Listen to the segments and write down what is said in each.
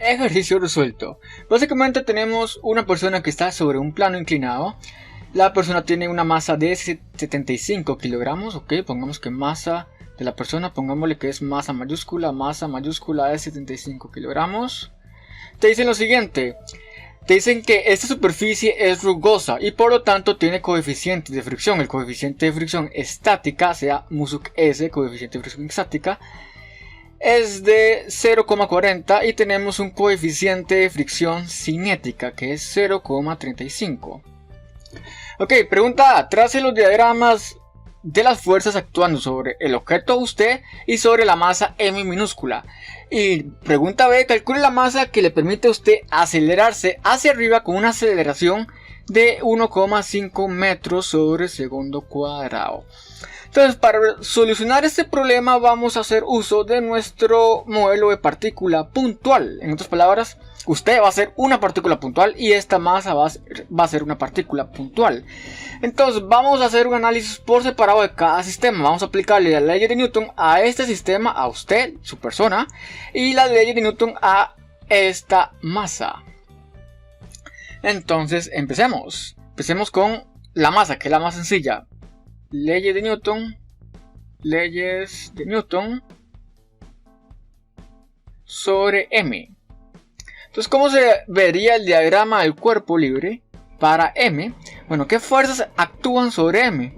Ejercicio resuelto. Básicamente tenemos una persona que está sobre un plano inclinado. La persona tiene una masa de 75 kilogramos. Ok, pongamos que masa de la persona, pongámosle que es masa mayúscula de 75 kilogramos. Te dicen lo siguiente. Te dicen que esta superficie es rugosa y por lo tanto tiene coeficiente de fricción. El coeficiente de fricción estática, sea MUSUC S, coeficiente de fricción estática, es de 0,40 y tenemos un coeficiente de fricción cinética que es 0,35. Ok, pregunta A. Trace los diagramas de las fuerzas actuando sobre el objeto usted y sobre la masa m minúscula. Y pregunta B. Calcule la masa que le permite a usted acelerarse hacia arriba con una aceleración de 1,5 metros sobre segundo cuadrado. Entonces, para solucionar este problema vamos a hacer uso de nuestro modelo de partícula puntual. En otras palabras, usted va a ser una partícula puntual y esta masa va a ser una partícula puntual. Entonces, vamos a hacer un análisis por separado de cada sistema. Vamos a aplicarle la ley de Newton a este sistema, a usted, su persona, y la ley de Newton a esta masa. Entonces, empecemos. Empecemos con la masa, que es la más sencilla. Leyes de Newton sobre M. Entonces, ¿cómo se vería el diagrama del cuerpo libre para M? Bueno, ¿qué fuerzas actúan sobre M?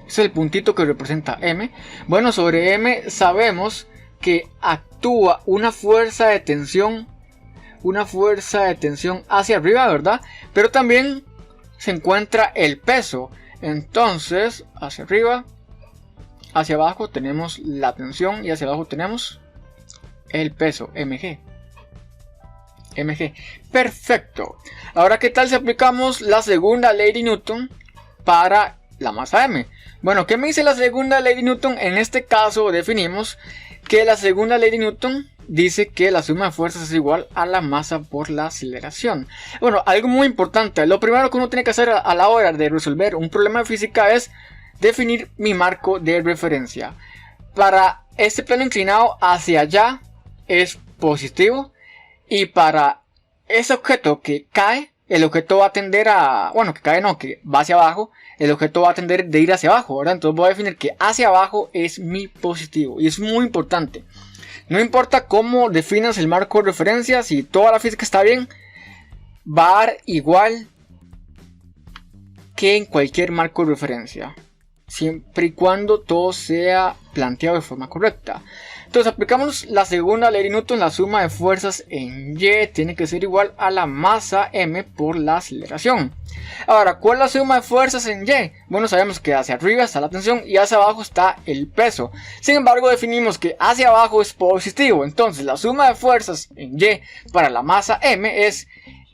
Es el puntito que representa M. Bueno, sobre M sabemos que actúa una fuerza de tensión hacia arriba, ¿verdad? Pero también se encuentra el peso. Entonces, hacia arriba, hacia abajo tenemos la tensión y hacia abajo tenemos el peso, mg. Perfecto. Ahora, ¿qué tal si aplicamos la segunda ley de Newton para la masa m? Bueno, ¿qué me dice la segunda ley de Newton? En este caso definimos que la segunda ley de Newton dice que la suma de fuerzas es igual a la masa por la aceleración. Bueno, algo muy importante. Lo primero que uno tiene que hacer a la hora de resolver un problema de física es definir mi marco de referencia. Para este plano inclinado hacia allá es positivo. Y para ese objeto que cae, el objeto va a tender a... Bueno, que cae no, que va hacia abajo. El objeto va a tender de ir hacia abajo, ¿verdad? Entonces voy a definir que hacia abajo es mi positivo. Y es muy importante. No importa cómo definas el marco de referencia, si toda la física está bien, va a dar igual que en cualquier marco de referencia. Siempre y cuando todo sea planteado de forma correcta. Entonces aplicamos la segunda ley de Newton, la suma de fuerzas en Y tiene que ser igual a la masa m por la aceleración. Ahora, ¿cuál es la suma de fuerzas en Y? Bueno, sabemos que hacia arriba está la tensión y hacia abajo está el peso. Sin embargo, definimos que hacia abajo es positivo. Entonces, la suma de fuerzas en Y para la masa m es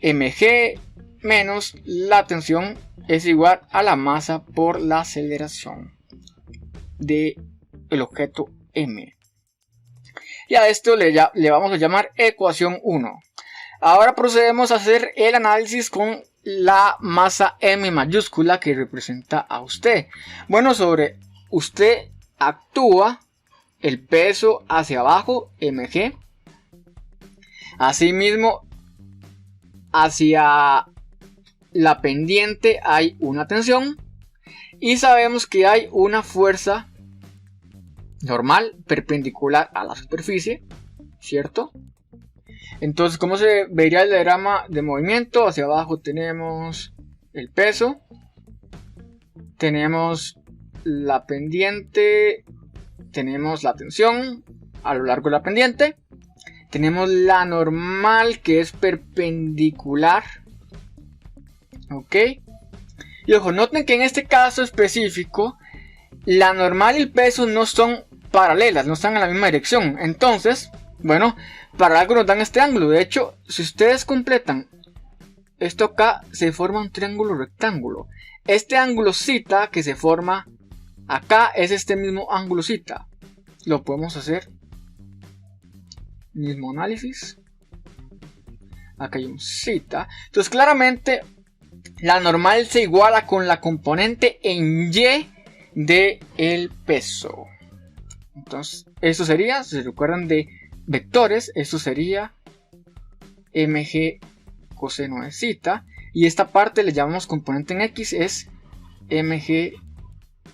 mg menos la tensión es igual a la masa por la aceleración del objeto m. Y a esto le vamos a llamar ecuación 1. Ahora procedemos a hacer el análisis con la masa m mayúscula que representa a usted. Bueno, sobre usted actúa el peso hacia abajo, mg. Asimismo, hacia la pendiente hay una tensión. Y sabemos que hay una fuerza normal perpendicular a la superficie, ¿cierto? Entonces, ¿cómo se vería el diagrama de movimiento? Hacia abajo tenemos el peso, tenemos la pendiente, tenemos la tensión a lo largo de la pendiente, tenemos la normal que es perpendicular, ¿ok? Y ojo, noten que en este caso específico la normal y el peso no son paralelas, no están en la misma dirección. Entonces, bueno, para algo nos dan este ángulo. De hecho, si ustedes completan esto acá, se forma un triángulo rectángulo. Este ángulo zeta que se forma acá es este mismo ángulo zeta. Lo podemos hacer. Mismo análisis. Acá hay un zeta. Entonces, claramente, la normal se iguala con la componente en Y de el peso. Entonces, esto sería, si se recuerdan de vectores, esto sería mg coseno de zeta. Y esta parte le llamamos componente en x, es mg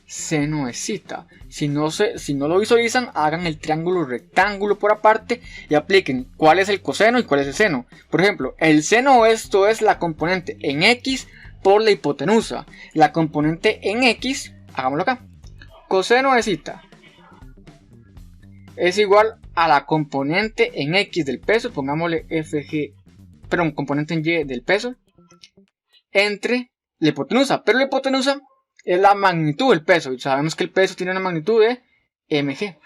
seno de zeta. Si no lo visualizan, hagan el triángulo rectángulo por aparte y apliquen cuál es el coseno y cuál es el seno. Por ejemplo, el seno, esto es la componente en x por la hipotenusa. La componente en x, hagámoslo acá, coseno de zeta es igual a la componente en x del peso, pongámosle componente en y del peso, entre la hipotenusa. Pero la hipotenusa es la magnitud del peso, y sabemos que el peso tiene una magnitud de mg.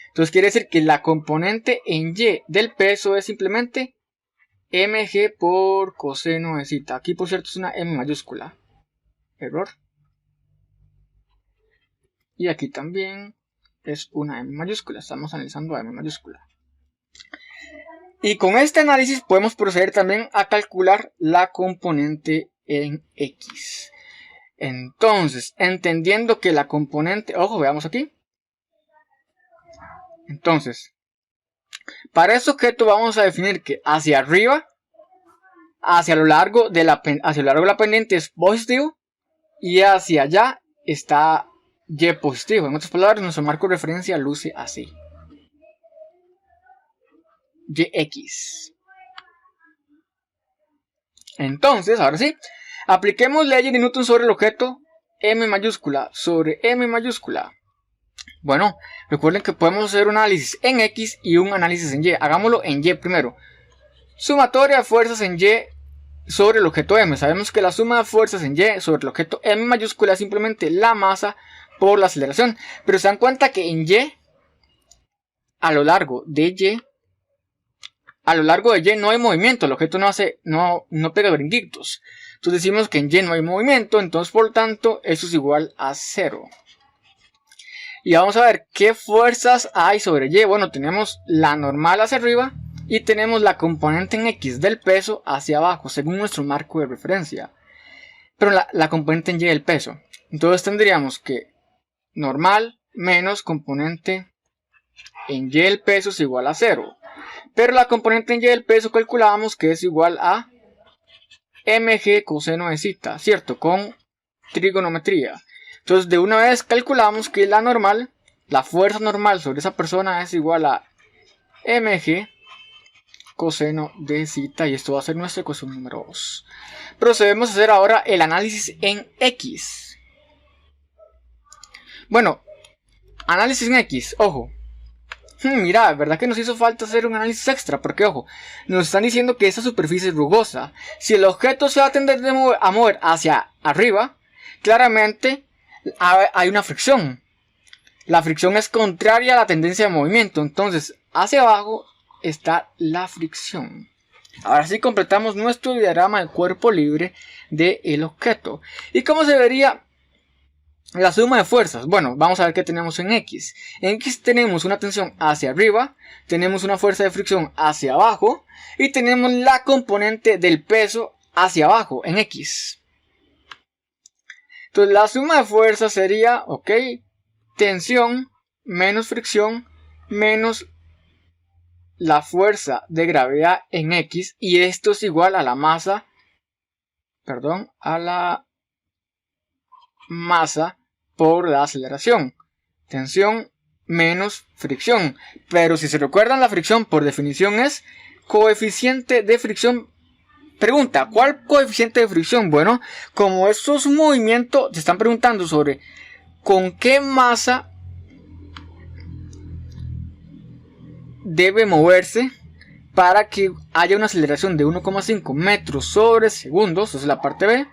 Entonces quiere decir que la componente en y del peso es simplemente mg por coseno de zeta. Aquí por cierto es una m mayúscula, error. Y aquí también es una m mayúscula, estamos analizando a m mayúscula. Y con este análisis podemos proceder también a calcular la componente en x. Entonces, entendiendo que la componente, ojo, veamos aquí. Entonces, para este objeto vamos a definir que hacia arriba, hacia lo largo de la pendiente es positivo y hacia allá está y positivo. En otras palabras, nuestro marco de referencia luce así. Yx. Entonces, ahora sí, apliquemos leyes de Newton sobre el objeto m mayúscula sobre m mayúscula. Bueno, recuerden que podemos hacer un análisis en x y un análisis en y. Hagámoslo en y primero. Sumatoria de fuerzas en y sobre el objeto m. Sabemos que la suma de fuerzas en y sobre el objeto m mayúscula es simplemente la masa por la aceleración. Pero se dan cuenta que en y, a lo largo de y no hay movimiento, el objeto no pega brinquitos. Entonces decimos que en y no hay movimiento, entonces por lo tanto eso es igual a 0. Y vamos a ver qué fuerzas hay sobre y. Bueno, tenemos la normal hacia arriba y tenemos la componente en x del peso hacia abajo, según nuestro marco de referencia. Pero la componente en y del peso. Entonces tendríamos que normal menos componente en y del peso es igual a 0. Pero la componente en y del peso calculábamos que es igual a mg coseno de zeta, ¿cierto? Con trigonometría. Entonces de una vez calculamos que la fuerza normal sobre esa persona es igual a mg coseno de zeta. Y esto va a ser nuestra ecuación número 2. Procedemos a hacer ahora el análisis en x. Bueno, análisis en x, ojo. Mira, ¿verdad que nos hizo falta hacer un análisis extra? Porque, ojo, nos están diciendo que esta superficie es rugosa. Si el objeto se va a tender a mover hacia arriba, claramente hay una fricción. La fricción es contraria a la tendencia de movimiento. Entonces, hacia abajo está la fricción. Ahora sí completamos nuestro diagrama de cuerpo libre del objeto. ¿Y cómo se vería la suma de fuerzas? Bueno, vamos a ver qué tenemos en x. En x tenemos una tensión hacia arriba, tenemos una fuerza de fricción hacia abajo y tenemos la componente del peso hacia abajo en x. Entonces la suma de fuerzas sería, ok, tensión menos fricción menos la fuerza de gravedad en x, y esto es igual a la masa, por la aceleración. Tensión menos fricción. Pero si se recuerdan, la fricción por definición es coeficiente de fricción. Pregunta, ¿cuál coeficiente de fricción? Bueno, como esto es un movimiento, te están preguntando sobre con qué masa debe moverse para que haya una aceleración de 1,5 metros sobre segundos. Esa es la parte B.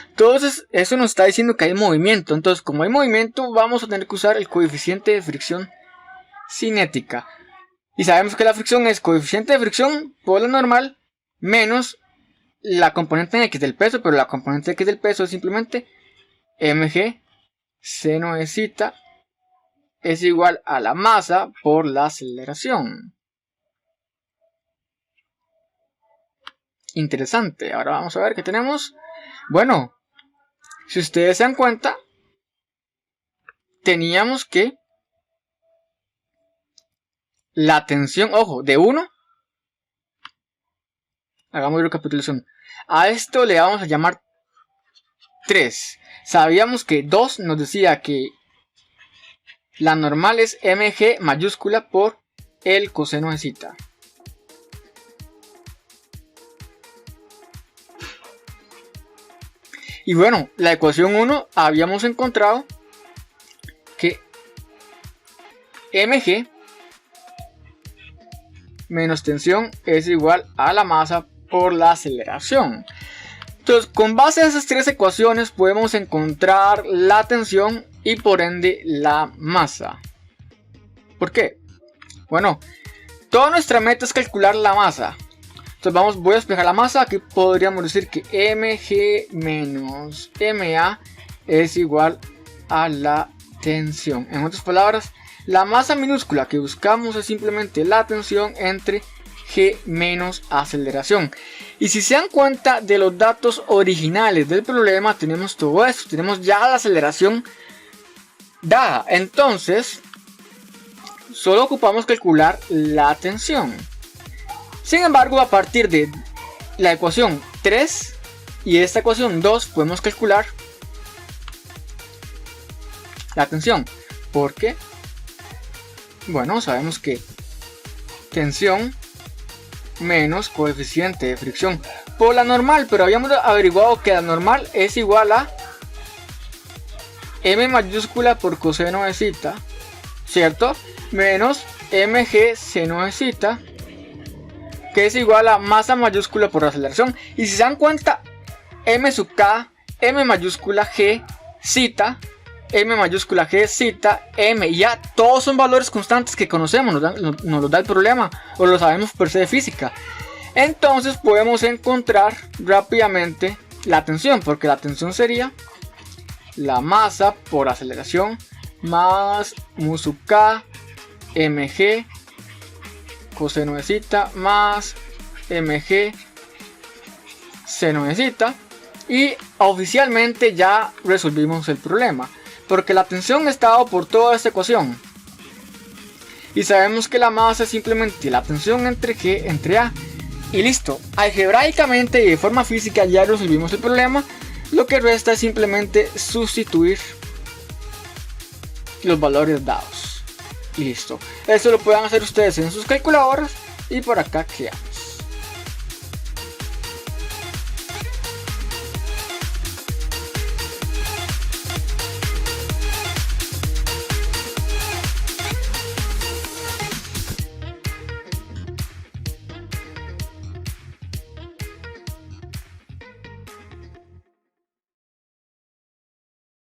Entonces, eso nos está diciendo que hay movimiento. Entonces, como hay movimiento, vamos a tener que usar el coeficiente de fricción cinética. Y sabemos que la fricción es coeficiente de fricción por la normal menos la componente en x del peso. Pero la componente x del peso es simplemente mg seno de zeta es igual a la masa por la aceleración. Interesante. Ahora vamos a ver qué tenemos. Bueno, si ustedes se dan cuenta, teníamos que la tensión, ojo, de 1. Hagamos recapitulación. A esto le vamos a llamar 3. Sabíamos que 2 nos decía que la normal es mg mayúscula por el coseno de zeta. Y bueno, la ecuación 1 habíamos encontrado que mg menos tensión es igual a la masa por la aceleración. Entonces, con base a esas 3 ecuaciones podemos encontrar la tensión y por ende la masa. ¿Por qué? Bueno, toda nuestra meta es calcular la masa. Entonces voy a despejar la masa. Aquí podríamos decir que mg menos ma es igual a la tensión. En otras palabras, la masa minúscula que buscamos es simplemente la tensión entre g menos aceleración. Y si se dan cuenta de los datos originales del problema, tenemos todo esto. Tenemos ya la aceleración dada. Entonces, solo ocupamos calcular la tensión. Sin embargo, a partir de la ecuación 3 y esta ecuación 2 podemos calcular la tensión. ¿Por qué? Bueno, sabemos que tensión menos coeficiente de fricción por la normal, pero habíamos averiguado que la normal es igual a m mayúscula por coseno de zeta, ¿cierto? Menos mg seno de zeta, que es igual a masa mayúscula por aceleración. Y si se dan cuenta, m sub k, m mayúscula g zeta, m mayúscula g zeta, m, ya todos son valores constantes que conocemos, nos los da el problema o lo sabemos por ser de física. Entonces podemos encontrar rápidamente la tensión, porque la tensión sería la masa por aceleración más mu sub k mg coseno de zeta más mg seno de zeta. Y oficialmente ya resolvimos el problema, porque la tensión está dada por toda esta ecuación. Y sabemos que la masa es simplemente la tensión entre G entre A. Y listo, algebraicamente y de forma física ya resolvimos el problema. Lo que resta es simplemente sustituir los valores dados. Y listo. Esto lo pueden hacer ustedes en sus calculadoras. Y por acá queda.